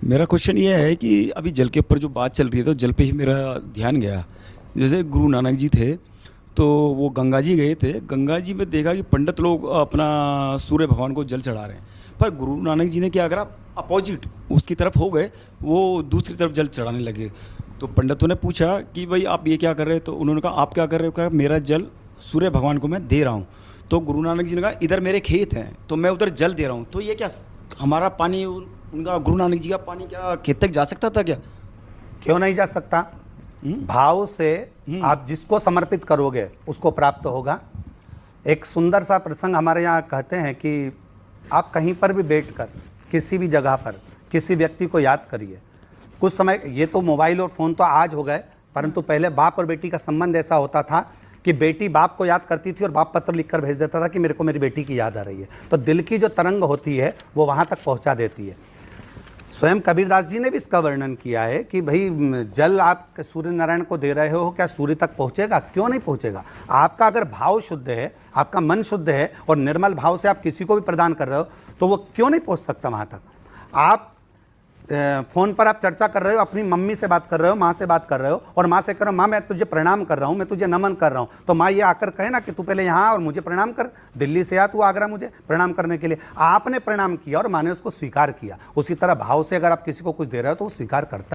मेरा क्वेश्चन ये है कि अभी जल के ऊपर जो बात चल रही है तो जल पे ही मेरा ध्यान गया। जैसे गुरु नानक जी थे, तो वो गंगा जी गए थे। गंगा जी में देखा कि पंडित लोग अपना सूर्य भगवान को जल चढ़ा रहे हैं, पर गुरु नानक जी ने क्या करा, अपोजिट उसकी तरफ हो गए, वो दूसरी तरफ जल चढ़ाने लगे। तो पंडितों ने पूछा कि भाई आप ये क्या कर रहे हैं, तो उन्होंने कहा आप क्या कर रहे हो, कहा मेरा जल सूर्य भगवान को मैं दे रहा हूँ। तो गुरु नानक जी ने कहा इधर मेरे खेत हैं तो मैं उधर जल दे रहा हूँ, तो ये क्या हमारा पानी, उनका गुरु नानक जी का पानी क्या खेत तक जा सकता था क्या? क्यों नहीं जा सकता? भाव से आप जिसको समर्पित करोगे उसको प्राप्त होगा। एक सुंदर सा प्रसंग हमारे यहाँ कहते हैं कि आप कहीं पर भी बैठकर किसी भी जगह पर किसी व्यक्ति को याद करिए। कुछ समय, ये तो मोबाइल और फ़ोन तो आज हो गए, परंतु पहले बाप और बेटी का संबंध ऐसा होता था कि बेटी बाप को याद करती थी और बाप पत्र लिखकर भेज देता था कि मेरे को मेरी बेटी की याद आ रही है। तो दिल की जो तरंग होती है वो वहाँ तक पहुँचा देती है। स्वयं कबीरदास जी ने भी इसका वर्णन किया है कि भाई जल आप सूर्य नारायण को दे रहे हो, क्या सूर्य तक पहुँचेगा? क्यों नहीं पहुँचेगा? आपका अगर भाव शुद्ध है, आपका मन शुद्ध है और निर्मल भाव से आप किसी को भी प्रदान कर रहे हो, तो वो क्यों नहीं पहुँच सकता वहाँ तक? आप फ़ोन पर आप चर्चा कर रहे हो, अपनी मम्मी से बात कर रहे हो, माँ से बात कर रहे हो और माँ से करो माँ मैं तुझे प्रणाम कर रहा हूँ, मैं तुझे नमन कर रहा हूँ, तो माँ ये आकर कहे ना कि तू पहले यहाँ और मुझे प्रणाम कर, दिल्ली से आ तू आगरा मुझे प्रणाम करने के लिए। आपने प्रणाम किया और माँ ने उसको स्वीकार किया। उसी तरह भाव से अगर आप किसी को कुछ दे रहे हो तो वो स्वीकार करता है।